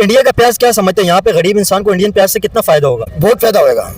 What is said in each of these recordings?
India का प्याज क्या समझते हैं, यहाँ पे गरीब इंसान को इंडियन प्याज से कितना फायदा होगा? बहुत फायदा होगा,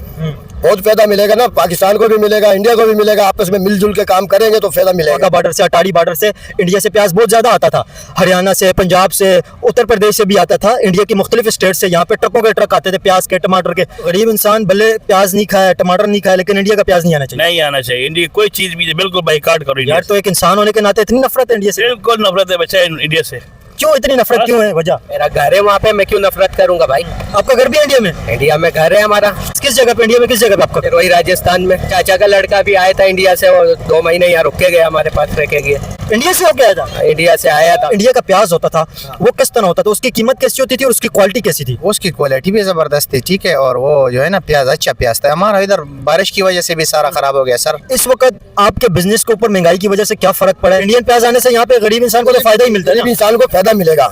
बहुत फायदा मिलेगा ना, पाकिस्तान को भी मिलेगा, इंडिया को भी मिलेगा। आपस में मिलजुल के काम करेंगे तो फायदा मिलेगा। बॉर्डर से, अटारी बॉर्डर से इंडिया से प्याज बहुत ज्यादा आता था, हरियाणा से, पंजाब से, उत्तर प्रदेश से भी आता था। इंडिया की मुख्तलिफ स्टेट से यहाँ पे ट्रकों के ट्रक आते थे प्याज के, टमाटर के। गरीब इंसान भले प्याज नहीं खाए, टमाटर नहीं खाए, लेकिन इंडिया का प्याज नहीं आना चाहिए। नहीं आना चाहिए इंडिया कोई चीज भी, बिल्कुल बाइकाट करो यार, तो एक इंसान होने के नाते इतनी नफरत है इंडिया से? बिल्कुल नफरत है बच्चा इंडिया से। क्यों इतनी नफरत, क्यों है वजह? मेरा घर है वहाँ पे, मैं क्यों नफरत करूंगा भाई? आपका घर भी इंडिया में? इंडिया में घर है हमारा। किस जगह पे इंडिया में, किस जगह पे आपका? वही राजस्थान में। चाचा का लड़का भी आया था इंडिया से, और 2 महीने यहाँ रुक के गया, हमारे पास रह के गया। इंडिया से होके आया था? इंडिया से आया था। इंडिया का प्याज होता था वो किस तरह होता था, उसकी कीमत कैसी होती थी और उसकी क्वालिटी कैसी थी? उसकी क्वालिटी भी जबरदस्त थी, ठीक है। और वो जो है ना प्याज अच्छा प्याज था। हमारा इधर बारिश की वजह से भी सारा खराब हो गया सर। इस वक्त आपके बिजनेस के ऊपर महंगाई की वजह से क्या फर्क पड़ा है? इंडियन प्याज आने से यहाँ पे गरीब इंसान को तो फायदा ही मिलता है गरीब ना? इंसान को फायदा मिलेगा।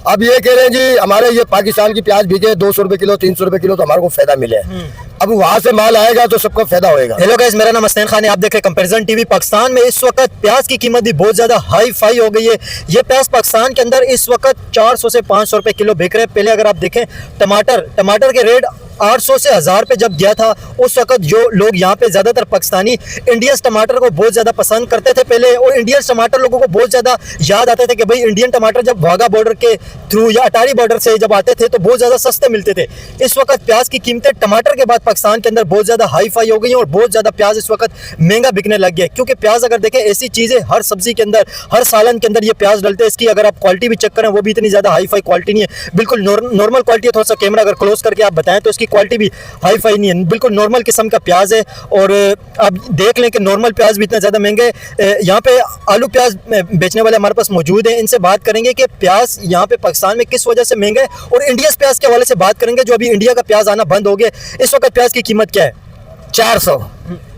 अब ये कह रहे हैं जी हमारे ये पाकिस्तान की प्याज बिके 200 रुपए किलो, 300 रुपए किलो, तो हमारे को फायदा मिले। अब वहाँ से माल आएगा तो सबको फायदा होएगा। हेलो गाइस, मेरा नाम हसनैन खान है, आप देख रहे हैं कंपैरिजन टीवी। पाकिस्तान में इस वक्त प्याज की कीमत भी बहुत ज्यादा हाई फाई हो गई है। ये प्याज पाकिस्तान के अंदर इस वक्त 400 से 500 रुपए किलो बिक रहे हैं। पहले अगर आप देखें टमाटर के रेट 800 से 1000 पे जब गया था, उस वक्त जो लोग यहाँ पे ज्यादातर पाकिस्तानी इंडियन टमाटर को बहुत ज्यादा पसंद करते थे पहले, और इंडियन टमाटर लोगों को बहुत ज्यादा याद आते थे कि भाई इंडियन टमाटर जब वाघा बॉर्डर के थ्रू या अटारी बॉर्डर से जब आते थे तो बहुत ज्यादा सस्ते मिलते थे। इस वक्त प्याज की कीमतें टमाटर के बाद पाकिस्तान के अंदर बहुत ज्यादा हाई फाई हो गई हैं और बहुत ज्यादा प्याज इस वक्त महंगा बिकने लग गया है। क्योंकि प्याज अगर देखें ऐसी चीज है, हर सब्जी के अंदर, हर सालन के अंदर ये प्याज डलते हैं। इसकी अगर आप क्वालिटी भी चेक करें वो भी इतनी ज्यादा हाई फाई क्वालिटी नहीं है, बिल्कुल नॉर्मल क्वालिटी है। थोड़ा सा कैमरा अगर क्लोज करके आप बताएं तो इसकी क्वालिटी भी हाई फाई नहीं है, बिल्कुल नॉर्मल किस्म का प्याज है। और आप देख लें कि नॉर्मल प्याज भी इतना ज़्यादा महंगे। यहाँ पे आलू प्याज बेचने वाले हमारे पास मौजूद हैं, इनसे बात करेंगे कि प्याज यहाँ पे पाकिस्तान में किस वजह से महंगा है, और इंडिया प्याज के हवाले से बात करेंगे जो अभी इंडिया का प्याज आना बंद हो गया। इस वक्त प्याज की कीमत क्या है? 400।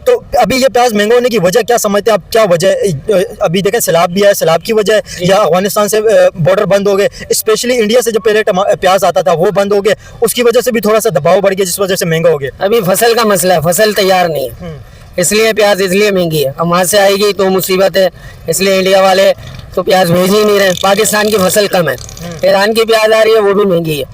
तो अभी ये प्याज महंगा होने की वजह क्या समझते हैं आप? क्या वजह है? अभी देखें सैलाब भी है, सैलाब की वजह है, या अफगानिस्तान से बॉर्डर बंद हो गए, स्पेशली इंडिया से जो पहले प्याज आता था वो बंद हो गया, उसकी वजह से भी थोड़ा सा दबाव बढ़ गया जिस वजह से महंगा हो गया। अभी फसल का मसला है, फसल तैयार नहीं है, इसलिए प्याज इसलिए महंगी है। अब वहाँ से आएगी तो मुसीबत है, इसलिए इंडिया वाले तो प्याज भेज ही नहीं रहे। पाकिस्तान की फसल कम है, ईरान की प्याज आ रही है, वो भी महंगी है।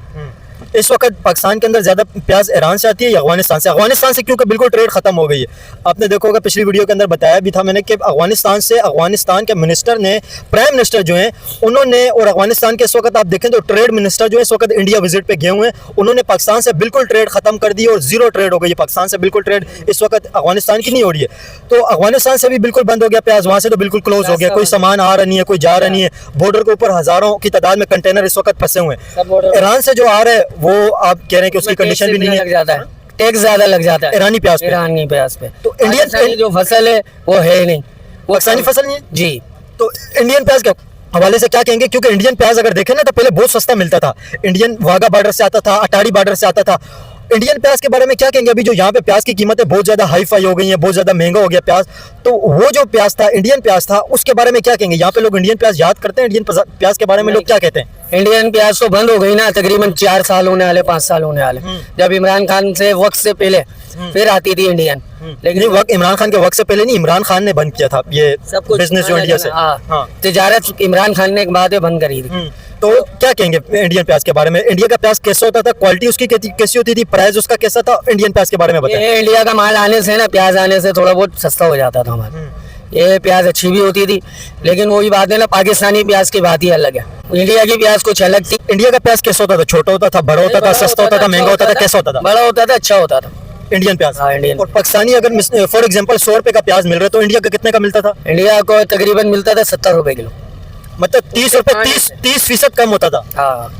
इस वक्त पाकिस्तान के अंदर ज़्यादा प्याज ईरान से आती है या अफगानिस्तान से? अफगानिस्तान से क्योंकि बिल्कुल ट्रेड खत्म हो गई है। आपने देखा होगा पिछली वीडियो के अंदर बताया भी था मैंने कि अफगानिस्तान से, अफगानिस्तान के मिनिस्टर ने, प्राइम मिनिस्टर जो हैं उन्होंने, और अफगानिस्तान के इस वक्त आप देखें तो ट्रेड मिनिस्टर जो है इस वक्त इंडिया विजिट पे गए हुए हैं, उन्होंने पाकिस्तान से बिल्कुल ट्रेड खत्म कर दी और जीरो ट्रेड हो गई है। पाकिस्तान से बिल्कुल ट्रेड इस वक्त अफगानिस्तान की नहीं हो रही है। तो अफगानिस्तान से भी बिल्कुल बंद हो गया प्याज, वहाँ से तो बिल्कुल क्लोज हो गया, कोई सामान आ रहा नहीं है, कोई जा रहा नहीं है। बॉर्डर के ऊपर हज़ारों की तादाद में कंटेनर इस वक्त फंसे हुए हैं। ईरान से जो आ रहा है वो आप कह रहे हैं कि उसकी कंडीशन भी नहीं है, टैक्स ज्यादा लग जाता है ईरानी प्याज पे। ईरानी प्याज पे तो इंडियन जो फसल है वो है नहीं, वो पाकिस्तानी फसल नहीं है जी। तो इंडियन प्याज के हवाले से क्या कहेंगे? क्योंकि इंडियन प्याज अगर देखें ना तो पहले बहुत सस्ता मिलता था, इंडियन वाघा बॉर्डर से आता था, अटारी बॉर्डर से आता था। इंडियन प्याज के बारे में क्या कहेंगे? अभी जो यहाँ पे प्याज की कीमतें बहुत ज्यादा हाई फाई हो गई हैं, बहुत ज्यादा महंगा हो गया प्याज, तो वो जो प्याज था, इंडियन प्याज था, उसके बारे में क्या कहेंगे? यहाँ पे लोग इंडियन प्याज याद करते हैं, इंडियन प्याज के बारे में लोग क्या कहते हैं? इंडियन प्याज तो बंद हो गई ना, तकरीबन 4 साल होने वाले, 5 साल होने वाले। जब इमरान खान से वक्त से पहले फिर आती थी इंडियन, लेकिन इमरान खान के वक्त से पहले नहीं, इमरान खान ने बंद किया था ये सब कुछ बिजनेस जो इंडिया से। हाँ, तिजारत इमरान खान ने एक बाद में बंद करी थी। तो क्या कहेंगे इंडियन प्याज के बारे में? इंडिया का प्याज कैसा होता था, क्वालिटी उसकी कैसी होती थी, प्राइस उसका कैसा था? इंडियन प्याज के बारे में बताएं। इंडिया का माल आने से ना, प्याज आने से थोड़ा बहुत सस्ता हो जाता था हमारा। ये प्याज अच्छी भी होती थी, लेकिन वही बात है ना, पाकिस्तानी प्याज की बात ही अलग है, इंडिया की प्याज कुछ अलग थी। इंडिया का प्याज कैसा होता था? छोटा होता था, बड़ा होता था, सस्ता होता था, महंगा होता था, कैसा होता था? बड़ा होता था, अच्छा होता था इंडियन प्याज। हाँ, इंडियन। और पाकिस्तानी अगर फॉर एग्जांपल 100 रुपए का प्याज मिल रहा है तो इंडिया का कितने का मिलता था? इंडिया को तकरीबन मिलता था 70 रुपए किलो, मतलब 30 रुपए, 30% कम होता था।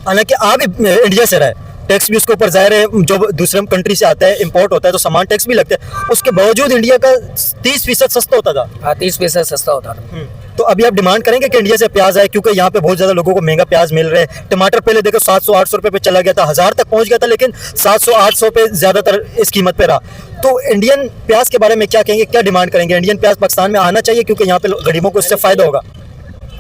हालांकि आप इंडिया से रहे, टैक्स भी उसके ऊपर जाहिर है, जो दूसरे कंट्री से आता है, इंपोर्ट होता है तो सामान टैक्स भी लगता है, उसके बावजूद इंडिया का 30% सस्ता होता था। 30% सस्ता होता था। तो अभी आप डिमांड करेंगे कि इंडिया से प्याज आए, क्योंकि यहाँ पे बहुत ज्यादा लोगों को महंगा प्याज मिल रहा है। टमाटर पहले देखो 700-800 रुपए पे चला गया था, 1000 तक पहुंच गया था, लेकिन 700-800 पे ज्यादातर इस कीमत पे रहा। तो इंडियन प्याज के बारे में क्या कहेंगे, क्या डिमांड करेंगे? इंडियन प्याज पाकिस्तान में आना चाहिए क्योंकि यहाँ पे गरीबों को इससे फायदा होगा।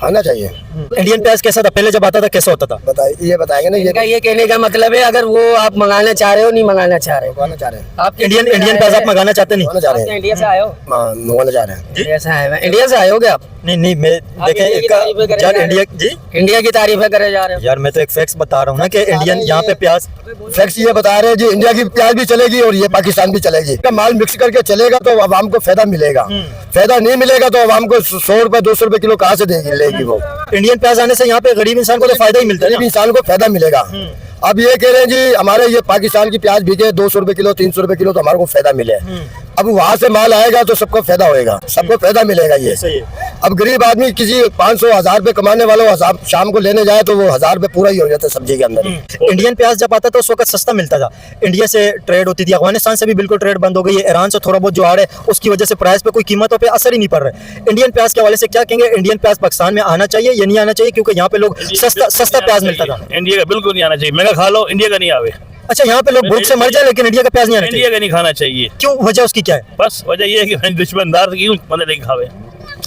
आना चाहिए। इंडियन प्याज कैसा था पहले जब आता था, कैसा होता था? बताइए, ये बताएंगे ना ये इनका ये कहने का मतलब है अगर वो आप मंगाना चाह रहे हो नहीं मंगाना चाह रहे हो, मंगाना चाह रहे हैं, आप इंडियन प्याज आप मंगाना चाहते नहीं? मंगाना चाह रहे हैं, इंडिया से आए हो? मंगाना चाह रहे हैं। इंडिया से आए हैं। इंडिया से आए हो क्या आप? नहीं मैं देखें इंडिया की इसका तारीफें करे यार जा रहे इंडिया जी इंडिया की तारीफें करे जा रहे हो। यार मैं तो एक फैक्ट्स बता रहा हूँ ना कि इंडियन यहाँ पे प्याज फैक्ट्स ये बता रहे हैं जी, इंडिया की प्याज भी चलेगी और ये पाकिस्तान भी चलेगी। का माल मिक्स करके चलेगा तो आवाम को फायदा मिलेगा, फायदा नहीं मिलेगा तो आवाम को 100 रुपए 200 रुपए किलो कहाँ से देगी लेगी वो। इंडियन प्याज आने से यहाँ पे गरीब इंसान को तो फायदा ही मिलता है गरीब ना। इंसान को फायदा मिलेगा। अब ये कह रहे हैं जी हमारे ये पाकिस्तान की प्याज बिके 200 रुपए किलो 300 रुपए किलो तो हमारे को फायदा मिले। अब वहाँ से माल आएगा तो सबको फायदा होएगा, सबको फायदा मिलेगा ये। सही है। अब गरीब आदमी किसी 500-1000 रुपए कमाने वालों शाम को लेने जाए तो वो 1000 रुपए पूरा ही हो जाता है सब्जी के अंदर। इंडियन प्याज जब आता था उस वक्त सस्ता मिलता था, इंडिया से ट्रेड होती थी, अफगानिस्तान से भी बिल्कुल ट्रेड बंद हो गई है, ईरान से थोड़ा बहुत जो आ रहा है उसकी वजह से प्राइस पे कोई कीमतों पे असर ही नहीं पड़ रहा है। इंडियन प्याज के हवाले से क्या कहेंगे? इंडियन प्याज पाकिस्तान में आना चाहिए या नहीं आना चाहिए? क्योंकि यहाँ पे लोग सस्ता प्याज मिलता था। इंडिया का बिल्कुल नहीं आना चाहिए, महंगा खा लो, इंडिया का नहीं आवे। अच्छा, यहाँ पे लोग भूख से मर जाए लेकिन इंडिया का प्याज नहीं आना इंडिया चाहिए, का नहीं खाना चाहिए। क्यों? वजह उसकी क्या है? बस वजह ये है कि दुश्मनदार क्यों बंदे नहीं खावे।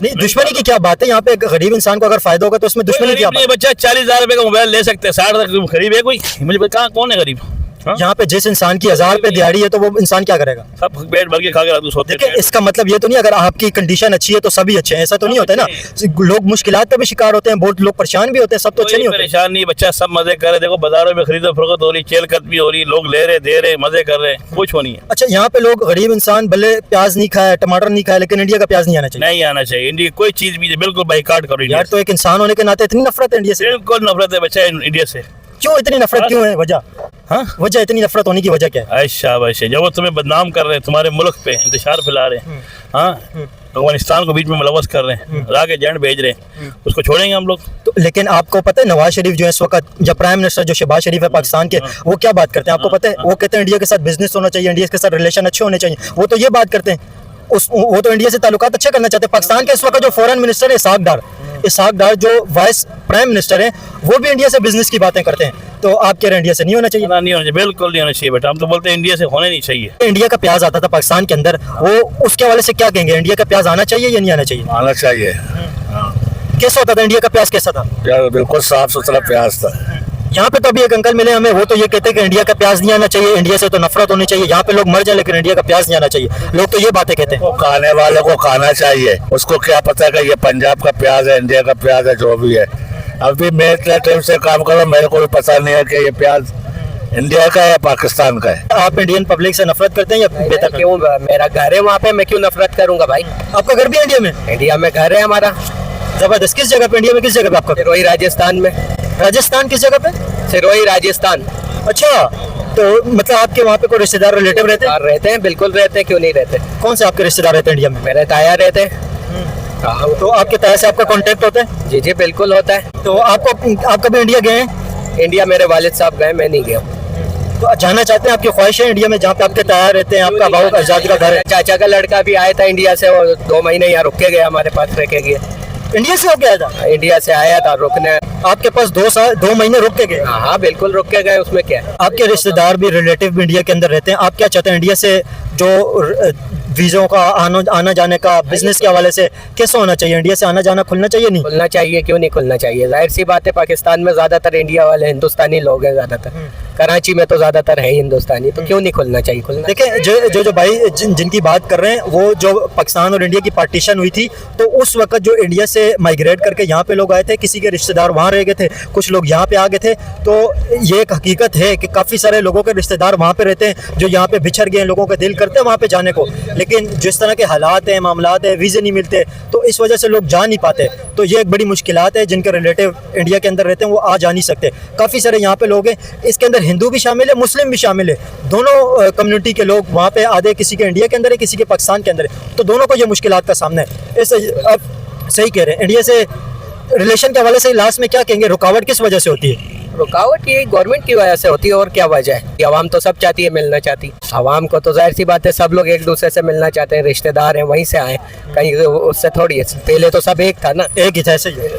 नहीं, दुश्मनी की क्या बात है? यहाँ पे गरीब इंसान को अगर फायदा होगा तो उसमें दुश्मनी क्या बात है? बच्चा 40,000 रुपए का मोबाइल ले सकते हैं, 60 तक गरीब है कोई? मुझे कहाँ कौन है गरीब? हाँ? यहाँ पे जिस इंसान की 1000 रुपए दिहाड़ी है तो वो इंसान क्या करेगा? सब पेट भर के खा के रात को सोते देखिए हैं। इसका मतलब ये तो नहीं अगर आपकी कंडीशन अच्छी है तो सभी अच्छे हैं, ऐसा तो नहीं होता है ना। लोग मुश्किलात का भी शिकार होते हैं, बहुत लोग परेशान भी होते हैं, सब तो अच्छे कोई नहीं होते। परेशान नहीं, बच्चा सब मजे कर रहे। देखो बाजारों में खरीदो फरोख्त हो रही, चेल कद भी हो रही, लोग ले रहे दे रहे, मजे कर रहे, कुछ हो नहीं है। अच्छा, यहाँ पे लोग गरीब इंसान भले प्याज नहीं खाए, टमाटर नहीं खाए, लेकिन इंडिया का प्याज नहीं आना चाहिए। नहीं आना चाहिए इंडिया कोई चीज भी, बिल्कुल बाइकाट करो इंडिया यार तो एक इंसान होने के नाते इतनी नफरत है इंडिया से। से, बिल्कुल नफरत है बच्चा इंडिया से। क्यों इतनी नफरत क्यों है? वजह हाँ वजह इतनी नफरत होने की वजह क्या है? अच्छा वैसे जब वो तुम्हें बदनाम कर रहे हैं, तुम्हारे मुल्क पे इंतशार फैला रहे हैं, हाँ अफगानिस्तान को बीच में मुलवस कर रहे हैं, राह के एजेंट भेज रहे हैं, उसको छोड़ेंगे हम लोग? तो लेकिन आपको पता है नवाज शरीफ जो है इस वक्त, जब प्राइम मिनिस्टर जो शहबाज शरीफ है पाकिस्तान के, वो क्या बात करते हैं आपको पता है? वो कहते हैं इंडिया के साथ बिजनेस होना चाहिए, इंडिया के साथ रिलेशन अच्छे होने चाहिए, वो तो ये बात करते हैं। वो तो इंडिया से ताल्लुकात अच्छे करना चाहते हैं। पाकिस्तान के इस वक्त जो फॉरेन मिनिस्टर है इसहाक डार जो वाइस प्राइम मिनिस्टर हैं, वो भी इंडिया से बिजनेस की बातें करते हैं। तो आप कह रहे हैं इंडिया से नहीं होना चाहिए? नहीं होना चाहिए, बिल्कुल नहीं होना चाहिए बेटा। हम तो बोलते हैं इंडिया से होने नहीं चाहिए। इंडिया का प्याज आता था पाकिस्तान के अंदर, वो उसके हवाले से क्या कहेंगे? इंडिया का प्याज आना चाहिए या नहीं आना चाहिए? आना चाहिए। कैसा होता था इंडिया का प्याज? कैसा था यार बिल्कुल साफ सुथरा प्याज था। यहाँ पे तो अभी एक अंकल मिले हमें, वो तो ये कहते हैं कि इंडिया का प्याज नहीं आना चाहिए, इंडिया से तो नफरत होनी चाहिए, यहाँ पे लोग मर जाए लेकिन इंडिया का प्याज नहीं आना चाहिए। लोग तो ये बातें कहते हैं। वो खाने वालों को खाना चाहिए, उसको क्या पता है कि ये पंजाब का प्याज है, इंडिया का प्याज है, जो भी है। अभी मैं इतने टाइम से काम कर रहा हूँ, मेरे को भी पता नहीं है कि ये प्याज इंडिया का है या पाकिस्तान का है। आप इंडियन पब्लिक से नफरत करते हैं या बेहतर? क्यों? मेरा घर है वहाँ पे, मैं क्यों नफरत करूंगा भाई? आपका घर भी इंडिया में? इंडिया में घर है हमारा। जबरदस्त। किस जगह पे इंडिया में? किस जगह पे आपका? सिरोही राजस्थान में। राजस्थान किस जगह पे? सिरोही राजस्थान। अच्छा, तो मतलब आपके वहाँ पे कोई रिश्तेदार रिलेटिव रहते हैं? रहते हैं, बिल्कुल रहते हैं, क्यों नहीं रहते? कौन से आपके रिश्तेदार रहते हैं इंडिया में? मेरे ताया रहते हैं। तो आपके ताया से आपका कांटेक्ट होता है? जी जी बिल्कुल होता है। तो आप कभी इंडिया गए हैं? इंडिया मेरे वालिद साहब गए, मैं नहीं गया। तो जाना चाहते हैं? आपकी ख्वाहिश है इंडिया में जहाँ पे आपके ताया रहते हैं, आपका भाव आजादी का घर है? चाचा का लड़का भी आया था इंडिया से, और 2 महीने यहाँ रुक के गया, हमारे पास रह के गया। इंडिया से होके आया था? इंडिया से आया था रुकने। आपके पास 2 महीने रुक के गए? हाँ बिल्कुल रुक के गए, उसमें क्या है? आपके रिश्तेदार भी रिलेटिव भी इंडिया के अंदर रहते हैं, आप क्या चाहते हैं इंडिया से जो वीज़ों का आना जाने का बिजनेस के हवाले से कैसा होना चाहिए? इंडिया से आना जाना खुलना चाहिए? नहीं खुलना चाहिए, क्यों नहीं खुलना चाहिए? जाहिर सी बात है, पाकिस्तान में ज्यादातर इंडिया वाले हिंदुस्तानी लोग हैं, ज्यादातर कराची में तो ज्यादातर है हिंदुस्तानी, तो क्यों नहीं खुलना चाहिए? खुलना। देखिए जो भाई जिनकी बात कर रहे हैं, वो जो पाकिस्तान और इंडिया की पार्टीशन हुई थी, तो उस वक्त जो इंडिया से माइग्रेट करके यहाँ पे लोग आए थे, किसी के रिश्तेदार वहाँ रह गए थे, कुछ लोग यहाँ पे आ गए थे। तो ये एक हकीकत है कि काफ़ी सारे लोगों के रिश्तेदार वहाँ पे रहते हैं जो यहाँ पे बिछड़ गए हैं, लोगों का दिल करते हैं वहाँ पे जाने को, लेकिन जिस तरह के हालात हैं, मामलात हैं, वीज़े नहीं मिलते, तो इस वजह से लोग जा नहीं पाते। तो ये एक बड़ी मुश्किलात है, जिनके रिलेटिव इंडिया के अंदर रहते हैं वो आ जा नहीं सकते। काफ़ी सारे यहाँ पे लोग हैं, इसके अंदर हिंदू भी शामिल है, मुस्लिम भी शामिल है, दोनों कम्युनिटी के लोग वहाँ पे आधे किसी के इंडिया के अंदर है, किसी के पाकिस्तान के अंदर है, तो दोनों को ये मुश्किलात का सामना है। इस अब सही कह रहे हैं, इंडिया से रिलेशन के हवाले से लास्ट में क्या कहेंगे? रुकावट किस वजह से होती है? रुकावट ये गवर्नमेंट की वजह से होती है, और क्या वजह है? आवाम तो सब चाहती है, मिलना चाहती है। आवाम को तो जाहिर सी बात है, सब लोग एक दूसरे से मिलना चाहते हैं, रिश्तेदार हैं वहीं से आए, कहीं उससे थोड़ी है। पहले तो सब एक था ना, एक ही था, ऐसे ही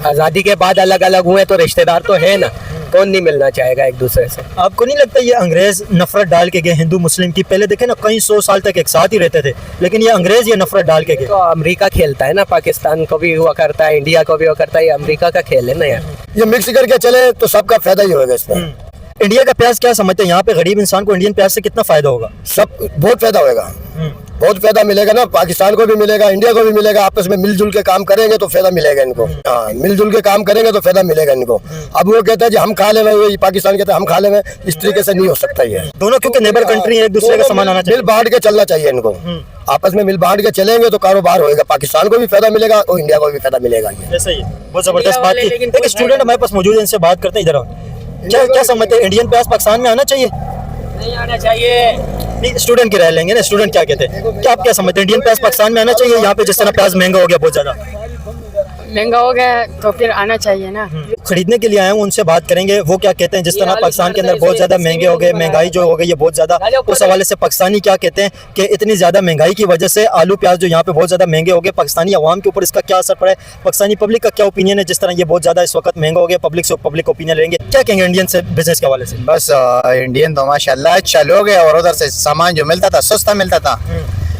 आज़ादी के बाद अलग अलग हुए तो रिश्तेदार तो है ना। कौन नहीं मिलना चाहेगा एक दूसरे से। आपको नहीं लगता ये अंग्रेज नफरत डाल के गए हिंदू मुस्लिम की? पहले देखे ना कई 100 साल तक एक साथ ही रहते थे, लेकिन ये अंग्रेज ये नफरत डाल के गए। तो अमेरिका खेलता है ना, पाकिस्तान को भी हुआ करता है, इंडिया को भी हुआ करता है, ये अमेरिका का खेल है ना यार। ये मिक्स करके चले तो सबका फायदा ही होगा इसमें। इंडिया का प्याज क्या समझते हैं यहाँ पे गरीब इंसान को इंडियन प्याज से कितना फायदा होगा? सब बहुत फायदा होगा, बहुत फायदा मिलेगा ना, पाकिस्तान को भी मिलेगा, इंडिया को भी मिलेगा। आपस में मिलजुल के काम करेंगे तो फायदा मिलेगा इनको। हाँ, मिलजुल के काम करेंगे तो फायदा मिलेगा इनको। अब वो कहता है जी हम खा ले, पाकिस्तान कहता है हम खा ले, इस तरीके से नहीं हो सकता ये। दोनों क्योंकि नेबर कंट्री है, एक दूसरे का सामान आना चाहिए। मिल बांट के चलना चाहिए इनको, आपस में मिल बांट के चलेंगे तो कारोबार होगा, पाकिस्तान को भी फायदा मिलेगा और इंडिया को भी फायदा मिलेगा। ऐसा ही है, बहुत जबरदस्त बात की। एक स्टूडेंट हमारे पास मौजूद है, इनसे बात करते हैं। इधर आओ। क्या समझते हैं, इंडियन प्याज पाकिस्तान में आना चाहिए? नहीं आना चाहिए। नहीं, स्टूडेंट की राय लेंगे ना। स्टूडेंट क्या कहते हैं, क्या आप क्या समझते हैं, इंडियन प्याज पाकिस्तान में आना चाहिए? यहाँ पे जिस तरह प्याज महंगा हो गया, बहुत ज्यादा महंगा हो गया तो फिर आना चाहिए ना। खरीदने के लिए आए हूँ, उनसे बात करेंगे वो क्या कहते हैं। जिस तरह पाकिस्तान के अंदर बहुत ज्यादा महंगे हो गए, महंगाई जो हो गई है बहुत ज्यादा, उस हवाले से पाकिस्तानी क्या कहते हैं कि इतनी ज्यादा महंगाई की वजह से आलू प्याज जो यहाँ पे बहुत ज्यादा महंगे हो गए, पाकिस्तानी अवाम के ऊपर इसका क्या असर पड़ा है, पाकिस्तानी पब्लिक का क्या ओपिनियन है जिस तरह ये बहुत ज्यादा इस वक्त महंगा हो गया, पब्लिक से पब्लिक ओपिनियन लेंगे। क्या कहेंगे इंडियन से बिजनेस के हवाले से? बस इंडियन तो माशाल्लाह अच्छा लोग है, और उधर से सामान जो मिलता था सस्ता मिलता था,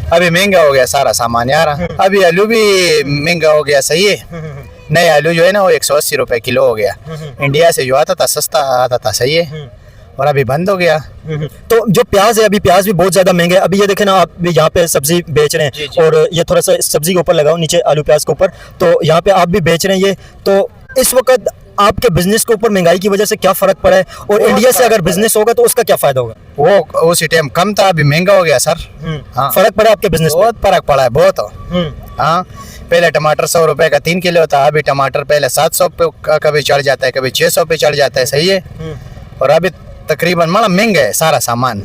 अभी महंगा हो गया सारा सामान यार। अभी आलू भी महंगा हो गया, सही है। नए आलू जो है ना वो 180 रुपए किलो हो गया। इंडिया से जो आता था सस्ता आता था, सही है, और अभी बंद हो गया। तो जो प्याज है, अभी प्याज भी बहुत ज्यादा महंगे। अभी ये देखे ना, आप भी यहाँ पे सब्जी बेच रहे हैं, और ये थोड़ा सा सब्जी के ऊपर लगाओ नीचे, आलू प्याज के ऊपर, तो यहाँ पे आप भी बेच रहे हैं ये। तो इस वक्त आपके बिजनेस के ऊपर महंगाई की वजह से क्या फर्क पड़ा है, और इंडिया से अगर बिजनेस होगा तो उसका क्या फायदा होगा? वो उसी टाइम कम था, अभी महंगा हो गया सर। हाँ, फर्क पड़ा आपके बिजनेस में? बहुत फर्क पड़ा है, बहुत। हाँ, पहले टमाटर 100 रुपए का 3 किलो था, अभी टमाटर पहले 700 पे कभी चढ़ जाता है, कभी 600 पे चढ़ जाता है, सही है। और अभी तकरीबन मतलब महंगा है सारा सामान।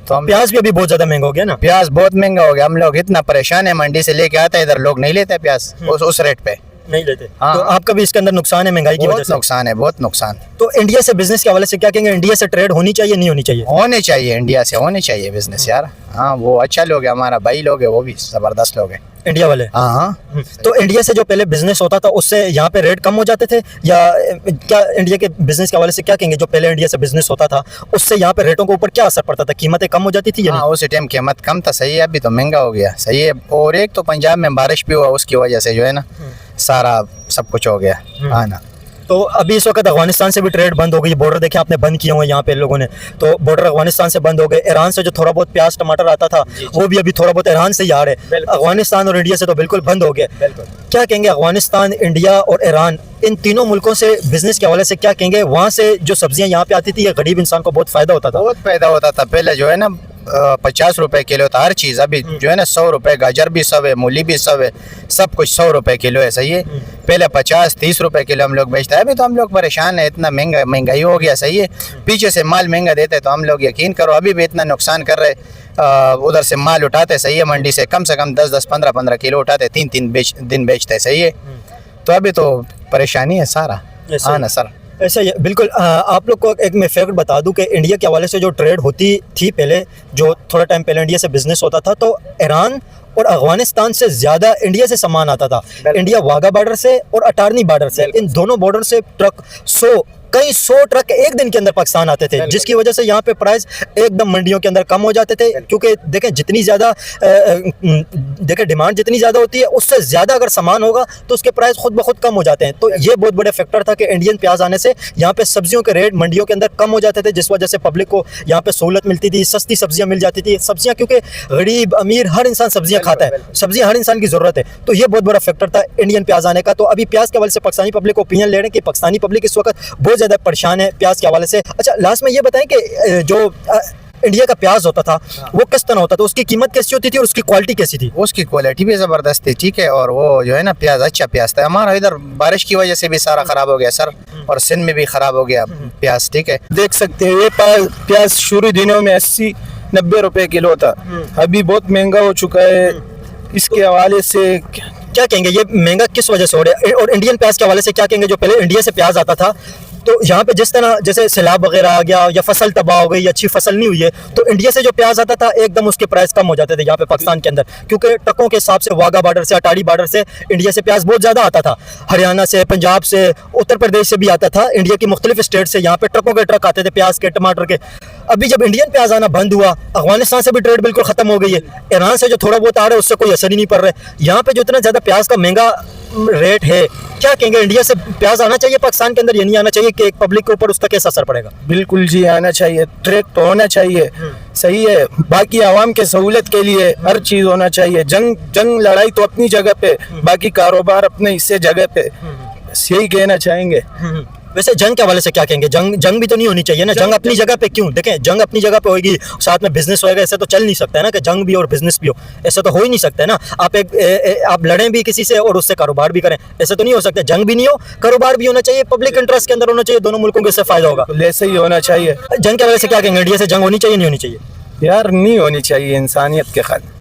तो हम प्याज भी अभी बहुत ज्यादा महंगा हो गया ना। प्याज बहुत महंगा हो गया, हम लोग इतना परेशान है, मंडी से लेके आते हैं इधर, लोग नहीं लेते प्याज उस रेट पे, नहीं लेते। हाँ। तो आपका भी इसके अंदर नुकसान है महंगाई की वजह बहुत से? नुकसान है, बहुत नुकसान। तो इंडिया से बिजनेस के हवाले से क्या कहेंगे, इंडिया से ट्रेड होनी चाहिए नहीं होनी चाहिए? होने चाहिए, इंडिया से होने चाहिए बिजनेस यार। हाँ, वो अच्छा लोग है, हमारा भाई लोग है, वो भी जबरदस्त लोग है इंडिया वाले। हाँ। तो इंडिया से जो पहले बिजनेस होता था उससे यहाँ पे रेट कम हो जाते थे, या क्या इंडिया के बिजनेस के हवाले से क्या कहेंगे, जो पहले इंडिया से बिजनेस होता था उससे यहाँ पे रेटों के ऊपर क्या असर पड़ता था, कीमतें कम हो जाती थी या हाँ, उस टाइम कीमत कम था, सही है। अभी तो महंगा हो गया, सही है। और एक तो पंजाब में बारिश भी हुआ, उसकी वजह से जो है ना सारा सब कुछ हो गया। हाँ ना। तो अभी इस वक्त अफगानिस्तान से भी ट्रेड बंद हो गई, बॉर्डर देखें आपने बंद किए हुए यहाँ पे लोगों ने, तो बॉर्डर अफगानिस्तान से बंद हो गए। ईरान से जो थोड़ा बहुत प्याज टमाटर आता था वो भी अभी थोड़ा बहुत ईरान से ही आ रहे हैं। अफगानिस्तान और इंडिया से तो बिल्कुल बंद हो गए। क्या कहेंगे अफगानिस्तान, इंडिया और ईरान, इन तीनों मुल्कों से बिजनेस के हवाले से क्या कहेंगे? वहाँ से जो सब्जियाँ यहाँ पे आती थी, ये गरीब इंसान को बहुत फायदा होता था। बहुत फायदा होता था। पहले जो है ना 50 रुपए किलो था हर चीज़, अभी जो है ना 100 रुपए, गाजर भी 100 है, मूली भी 100 है, सब कुछ 100 रुपए किलो है, सही है। पहले 50-30 रुपए किलो हम लोग बेचते हैं, अभी तो हम लोग परेशान है, इतना महंगाई हो गया, सही है। पीछे से माल महंगा देते तो हम लोग यकीन करो अभी भी इतना नुकसान कर रहे। उधर से माल उठाते, सही है, मंडी से कम 10-10, 15-15 किलो उठाते, 3-3 दिन बेचते, सही है। तो अभी तो परेशानी है सारा। हाँ ना सर, ऐसा ही है, बिल्कुल। आप लोग को एक मैं फैक्ट बता दूं कि इंडिया के हवाले से जो ट्रेड होती थी पहले, जो थोड़ा टाइम पहले इंडिया से बिजनेस होता था, तो ईरान और अफगानिस्तान से ज़्यादा इंडिया से सामान आता था। इंडिया वाघा बॉर्डर से और अटारनी बॉर्डर से, इन दोनों बॉर्डर से ट्रक कई 100 ट्रक एक दिन के अंदर पाकिस्तान आते थे, जिसकी वजह से यहाँ पे प्राइस एकदम मंडियों के अंदर कम हो जाते थे। क्योंकि देखें जितनी ज़्यादा डिमांड जितनी ज़्यादा होती है, उससे ज़्यादा अगर सामान होगा तो उसके प्राइस खुद ब खुद कम हो जाते हैं। तो ये बहुत बड़े फैक्टर था कि इंडियन प्याज आने से यहाँ पे सब्जियों के रेट मंडियों के अंदर कम हो जाते थे, जिस वजह से पब्लिक को यहाँ पे सहूलत मिलती थी, सस्ती सब्जियाँ मिल जाती थी। सब्जियाँ क्योंकि गरीब अमीर हर इंसान सब्जियाँ खाता है, सब्जियाँ हर इंसान की ज़रूरत है, तो ये बहुत बड़ा फैक्टर था इंडियन प्याज आने का। तो अभी प्याज के हवाले से पाकिस्तानी पब्लिक ओपिनियन ले रहे हैं कि पाकिस्तानी पब्लिक इस वक्त बहुत ज़्यादा परेशान है प्याज के हवाले से। अच्छा, लास्ट में ये बताएं कि जो इंडिया का प्याज होता था वो किस तरह होता था, उसकी कीमत कैसी होती थी और उसकी क्वालिटी कैसी थी? उसकी क्वालिटी भी ज़बरदस्त थी, ठीक है। और वो जो है ना प्याज अच्छा प्याज था। हमारा इधर बारिश की वजह से भी सारा ख़राब हो गया सर, और सिंध में भी ख़राब हो गया प्याज, ठीक है। देख सकते हैं ये प्याज शुरू दिनों में 80-90 रुपए किलो था, अभी बहुत महंगा हो चुका है। इसके हवाले से क्या कहेंगे ये महंगा किस वजह से हो रहा है? और इंडियन प्याज के हवाले से क्या कहेंगे, जो पहले इंडिया से प्याज आता था तो यहाँ पे जिस तरह जैसे सैलाब वगैरह आ गया या फसल तबाह हो गई, अच्छी फसल नहीं हुई है, तो इंडिया से जो प्याज आता था एकदम उसके प्राइस कम हो जाते थे यहाँ पे पाकिस्तान के अंदर, क्योंकि ट्रकों के हिसाब से वाघा बॉर्डर से, अटारी बॉर्डर से इंडिया से प्याज बहुत ज़्यादा आता था, हरियाणा से, पंजाब से, उत्तर प्रदेश से भी आता था, इंडिया की मुख्तलिफ स्टेट से यहाँ पे ट्रकों के ट्रक आते थे प्याज के, टमाटर के। अभी जब इंडियन प्याज आना बंद हुआ, अफगानिस्तान से भी ट्रेड बिल्कुल खत्म हो गई है, ईरान से जो थोड़ा बहुत आ रहा है उससे कोई असर ही नहीं पड़ रहा है। यहाँ पे जो इतना ज़्यादा प्याज का महंगा रेट है, क्या कहेंगे इंडिया से प्याज आना चाहिए पाकिस्तान के अंदर, ये नहीं आना चाहिए कि एक पब्लिक के ऊपर उसका कैसा असर पड़ेगा? बिल्कुल जी आना चाहिए, ट्रैक तो होना चाहिए, सही है। बाकी आवाम के सहूलत के लिए हर चीज़ होना चाहिए। जंग लड़ाई तो अपनी जगह पे, बाकी कारोबार अपने हिस्से जगह पे, यही कहना चाहेंगे। वैसे जंग के हवाले से क्या कहेंगे? जंग भी तो नहीं होनी चाहिए ना, जंग अपनी जगह पे क्यों? देखें, जंग अपनी जगह पे होगी, साथ में बिजनेस होएगा, ऐसे तो चल नहीं सकता है ना कि जंग भी और बिजनेस भी हो, ऐसा तो हो ही नहीं सकता है ना। आप लड़ें भी किसी से और उससे कारोबार भी करें, ऐसे तो नहीं हो सकता। जंग भी नहीं हो, कारोबार भी होना चाहिए, पब्लिक इंटरेस्ट के अंदर होना चाहिए, दोनों मुल्कों को इससे फायदा होगा। ऐसे ही होना चाहिए। जंग के हवाले से क्या कहेंगे, इंडिया से जंग होनी चाहिए नहीं होनी चाहिए? यार नहीं होनी चाहिए इंसानियत के खिलाफ।